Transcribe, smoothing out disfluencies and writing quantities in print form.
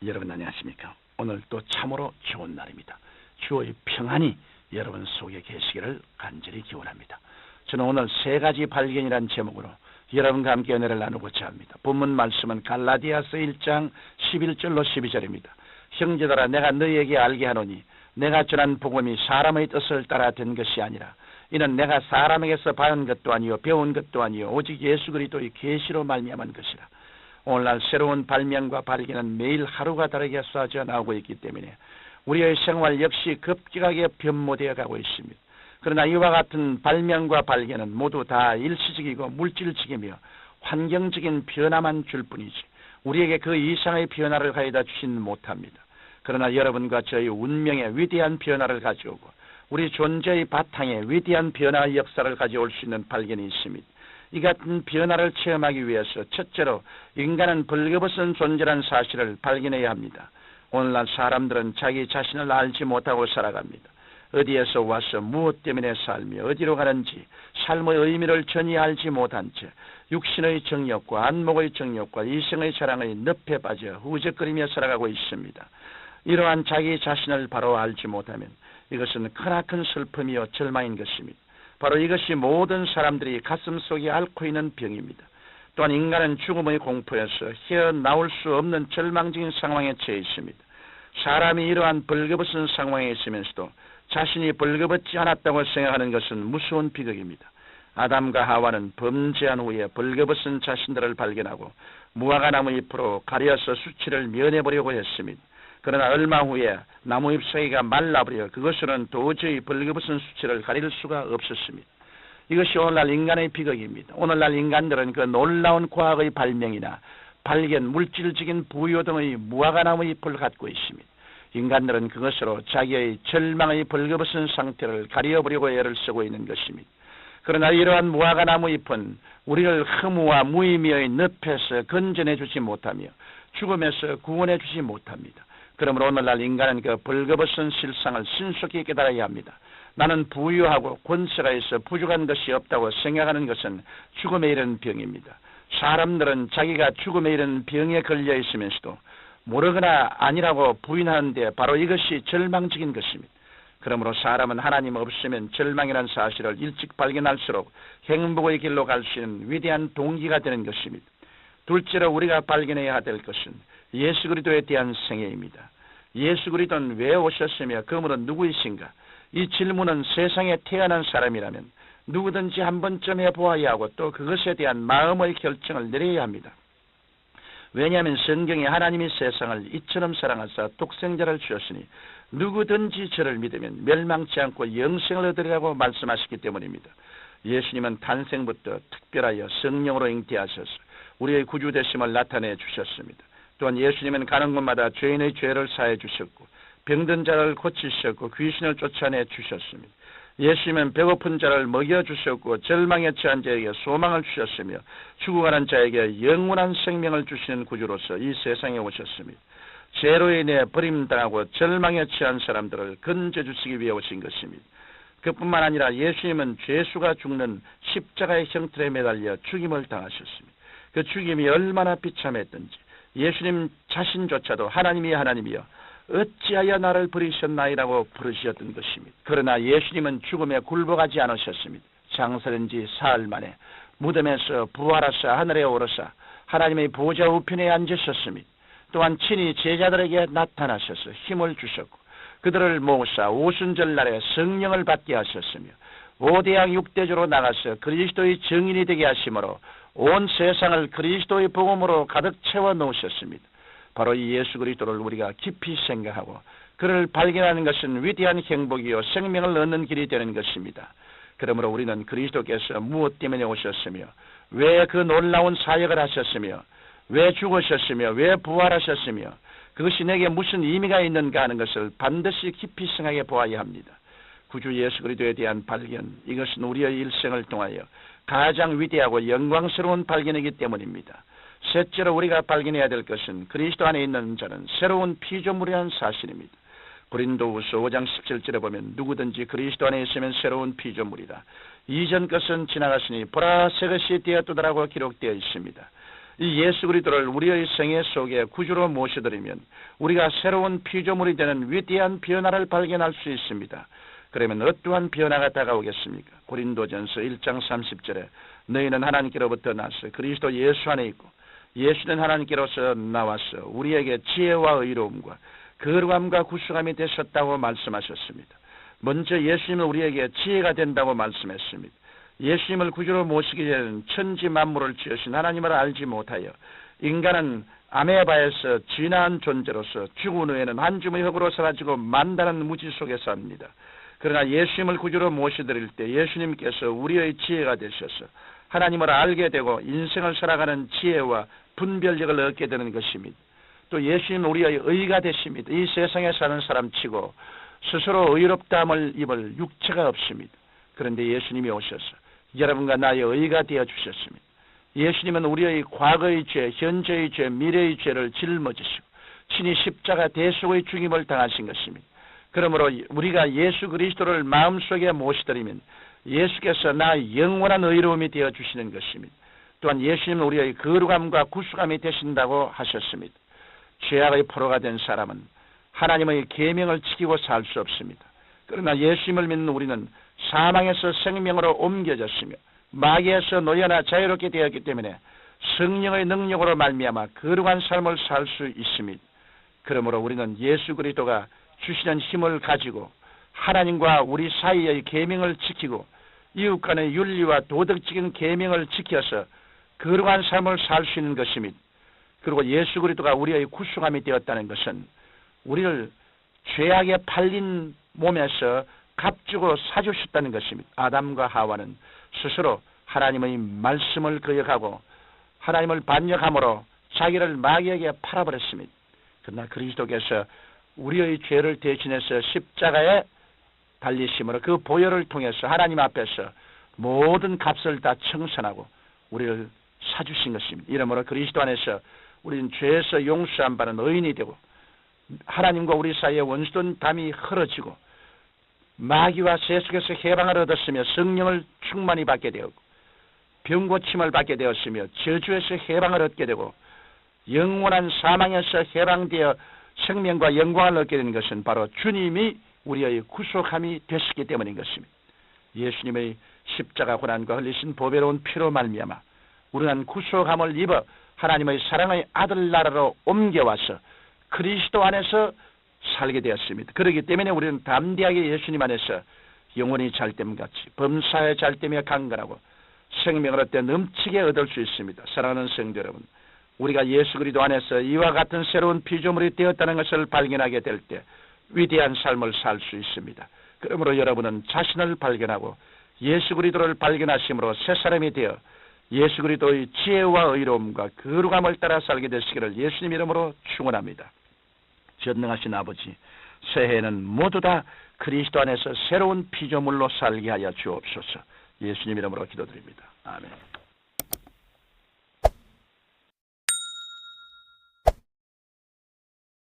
여러분 안녕하십니까? 오늘 또 참으로 좋은 날입니다. 주의 평안이 여러분 속에 계시기를 간절히 기원합니다. 저는 오늘 세 가지 발견이란 제목으로 여러분과 함께 은혜를 나누고자 합니다. 본문 말씀은 갈라디아서 1장 11절로 12절입니다. 형제들아, 내가 너희에게 알게 하노니 내가 전한 복음이 사람의 뜻을 따라 된 것이 아니라 이는 내가 사람에게서 받은 것도 아니요 배운 것도 아니요 오직 예수 그리스도의 계시로 말미암은 것이라. 오늘날 새로운 발명과 발견은 매일 하루가 다르게 쏟아져 나오고 있기 때문에 우리의 생활 역시 급격하게 변모되어 가고 있습니다. 그러나 이와 같은 발명과 발견은 모두 다 일시적이고 물질적이며 환경적인 변화만 줄 뿐이지 우리에게 그 이상의 변화를 가져다 주지는 못합니다. 그러나 여러분과 저희 운명의 위대한 변화를 가져오고 우리 존재의 바탕에 위대한 변화의 역사를 가져올 수 있는 발견이 있습니다. 이 같은 변화를 체험하기 위해서 첫째로 인간은 벌거벗은 존재라는 사실을 발견해야 합니다. 오늘날 사람들은 자기 자신을 알지 못하고 살아갑니다. 어디에서 와서 무엇 때문에 살며 어디로 가는지 삶의 의미를 전혀 알지 못한 채 육신의 정욕과 안목의 정욕과 이성의 자랑의 늪에 빠져 후적거리며 살아가고 있습니다. 이러한 자기 자신을 바로 알지 못하면 이것은 크나큰 슬픔이요 절망인 것입니다. 바로 이것이 모든 사람들이 가슴속에 앓고 있는 병입니다. 또한 인간은 죽음의 공포에서 헤어나올 수 없는 절망적인 상황에 처해 있습니다. 사람이 이러한 벌거벗은 상황에 있으면서도 자신이 벌거벗지 않았다고 생각하는 것은 무서운 비극입니다. 아담과 하와는 범죄한 후에 벌거벗은 자신들을 발견하고 무화과나무 잎으로 가려서 수치를 면해보려고 했습니다. 그러나 얼마 후에 나무 잎사귀가 말라버려 그것으로는 도저히 벌거벗은 수치를 가릴 수가 없었습니다. 이것이 오늘날 인간의 비극입니다. 오늘날 인간들은 그 놀라운 과학의 발명이나 발견, 물질적인 부여 등의 무화과나무 잎을 갖고 있습니다. 인간들은 그것으로 자기의 절망의 벌거벗은 상태를 가려버리고 애를 쓰고 있는 것입니다. 그러나 이러한 무화과나무 잎은 우리를 허무와 무의미의 늪에서 건져내 주지 못하며 죽음에서 구원해 주지 못합니다. 그러므로 오늘날 인간은 그 벌거벗은 실상을 신속히 깨달아야 합니다. 나는 부유하고 권세가 있어 부족한 것이 없다고 생각하는 것은 죽음에 이른 병입니다. 사람들은 자기가 죽음에 이른 병에 걸려 있으면서도 모르거나 아니라고 부인하는데 바로 이것이 절망적인 것입니다. 그러므로 사람은 하나님 없으면 절망이라는 사실을 일찍 발견할수록 행복의 길로 갈 수 있는 위대한 동기가 되는 것입니다. 둘째로 우리가 발견해야 될 것은 예수 그리스도에 대한 생애입니다. 예수 그리스도는 왜 오셨으며 그분은 누구이신가? 이 질문은 세상에 태어난 사람이라면 누구든지 한 번쯤 해보아야 하고 또 그것에 대한 마음의 결정을 내려야 합니다. 왜냐하면 성경에 하나님이 세상을 이처럼 사랑하사 독생자를 주셨으니 누구든지 저를 믿으면 멸망치 않고 영생을 얻으리라고 말씀하셨기 때문입니다. 예수님은 탄생부터 특별하여 성령으로 잉태하셔서 우리의 구주되심을 나타내 주셨습니다. 또한 예수님은 가는 곳마다 죄인의 죄를 사해 주셨고 병든 자를 고치셨고 귀신을 쫓아내 주셨습니다. 예수님은 배고픈 자를 먹여주셨고 절망에 처한 자에게 소망을 주셨으며 죽어가는 자에게 영원한 생명을 주시는 구주로서 이 세상에 오셨습니다. 죄로 인해 버림당하고 절망에 처한 사람들을 건져주시기 위해 오신 것입니다. 그뿐만 아니라 예수님은 죄수가 죽는 십자가의 형틀에 매달려 죽임을 당하셨습니다. 그 죽임이 얼마나 비참했던지 예수님 자신조차도 하나님이 하나님이여 어찌하여 나를 버리셨나이라고 부르셨던 것입니다. 그러나 예수님은 죽음에 굴복하지 않으셨습니다. 장사된 지 사흘 만에 무덤에서 부활하사 하늘에 오르사 하나님의 보좌 우편에 앉으셨습니다. 또한 친히 제자들에게 나타나셔서 힘을 주셨고 그들을 모으사 오순절날에 성령을 받게 하셨으며 오대양 6대주로 나가서 그리스도의 증인이 되게 하심으로 온 세상을 그리스도의 복음으로 가득 채워 넣으셨습니다. 바로 이 예수 그리스도를 우리가 깊이 생각하고 그를 발견하는 것은 위대한 행복이요 생명을 얻는 길이 되는 것입니다. 그러므로 우리는 그리스도께서 무엇 때문에 오셨으며 왜 그 놀라운 사역을 하셨으며 왜 죽으셨으며 왜 부활하셨으며 그것이 내게 무슨 의미가 있는가 하는 것을 반드시 깊이 생각해 보아야 합니다. 구주 예수 그리스도에 대한 발견, 이것은 우리의 일생을 통하여 가장 위대하고 영광스러운 발견이기 때문입니다. 셋째로 우리가 발견해야 될 것은 그리스도 안에 있는 자는 새로운 피조물이라는 사실입니다. 고린도후서 5장 17절에 보면 누구든지 그리스도 안에 있으면 새로운 피조물이다. 이전 것은 지나갔으니 보라 새 것이 되었도다라고 기록되어 있습니다. 이 예수 그리스도를 우리의 생애 속에 구주로 모셔드리면 우리가 새로운 피조물이 되는 위대한 변화를 발견할 수 있습니다. 그러면 어떠한 변화가 다가오겠습니까? 고린도전서 1장 30절에 너희는 하나님께로부터 나서 그리스도 예수 안에 있고 예수는 하나님께로서 나와서 우리에게 지혜와 의로움과 거룩함과 구속함이 되셨다고 말씀하셨습니다. 먼저 예수님은 우리에게 지혜가 된다고 말씀했습니다. 예수님을 구주로 모시기 전에는 천지 만물을 지으신 하나님을 알지 못하여 인간은 아메바에서 진화한 존재로서 죽은 후에는 한 줌의 흙으로 사라지고 만다는 무지 속에 삽니다. 그러나 예수님을 구주로 모셔드릴 때 예수님께서 우리의 지혜가 되셔서 하나님을 알게 되고 인생을 살아가는 지혜와 분별력을 얻게 되는 것입니다. 또 예수님은 우리의 의가 되십니다. 이 세상에 사는 사람치고 스스로 의롭다함을 입을 육체가 없습니다. 그런데 예수님이 오셔서 여러분과 나의 의가 되어 주셨습니다. 예수님은 우리의 과거의 죄, 현재의 죄, 미래의 죄를 짊어지시고 친히 십자가 대속의 죽임을 당하신 것입니다. 그러므로 우리가 예수 그리스도를 마음속에 모시드리면 예수께서 나의 영원한 의로움이 되어 주시는 것입니다. 또한 예수님은 우리의 거룩함과 구속함이 되신다고 하셨습니다. 죄악의 포로가 된 사람은 하나님의 계명을 지키고 살 수 없습니다. 그러나 예수님을 믿는 우리는 사망에서 생명으로 옮겨졌으며 마귀에서 노예나 자유롭게 되었기 때문에 성령의 능력으로 말미암아 거룩한 삶을 살 수 있습니다. 그러므로 우리는 예수 그리스도가 주시는 힘을 가지고 하나님과 우리 사이의 계명을 지키고 이웃 간의 윤리와 도덕적인 계명을 지켜서 거룩한 삶을 살 수 있는 것입니다. 그리고 예수 그리스도가 우리의 구속함이 되었다는 것은 우리를 죄악에 팔린 몸에서 값주고 사주셨다는 것입니다. 아담과 하와는 스스로 하나님의 말씀을 거역하고 하나님을 반역함으로 자기를 마귀에게 팔아버렸습니다. 그러나 그리스도께서 우리의 죄를 대신해서 십자가에 달리심으로 그 보혈을 통해서 하나님 앞에서 모든 값을 다 청산하고 우리를 사주신 것입니다. 이러므로 그리스도 안에서 우리는 죄에서 용서한 바는 의인이 되고 하나님과 우리 사이에 원수된 담이 흐러지고 마귀와 세속에서 해방을 얻었으며 성령을 충만히 받게 되었고 병고침을 받게 되었으며 저주에서 해방을 얻게 되고 영원한 사망에서 해방되어 생명과 영광을 얻게 되는 것은 바로 주님이 우리의 구속함이 되시기 때문인 것입니다. 예수님의 십자가 고난과 흘리신 보배로운 피로 말미암아 우리는 구속함을 입어 하나님의 사랑의 아들 나라로 옮겨와서 그리스도 안에서 살게 되었습니다. 그렇기 때문에 우리는 담대하게 예수님 안에서 영원히 잘됨같이 범사에 잘되며 강건하고 생명을 얻되 넘치게 얻을 수 있습니다. 사랑하는 성도 여러분, 우리가 예수 그리스도 안에서 이와 같은 새로운 피조물이 되었다는 것을 발견하게 될 때 위대한 삶을 살 수 있습니다. 그러므로 여러분은 자신을 발견하고 예수 그리스도를 발견하심으로 새 사람이 되어 예수 그리스도의 지혜와 의로움과 거룩함을 따라 살게 되시기를 예수님 이름으로 축원합니다. 전능하신 아버지, 새해에는 모두 다 그리스도 안에서 새로운 피조물로 살게 하여 주옵소서. 예수님 이름으로 기도드립니다. 아멘.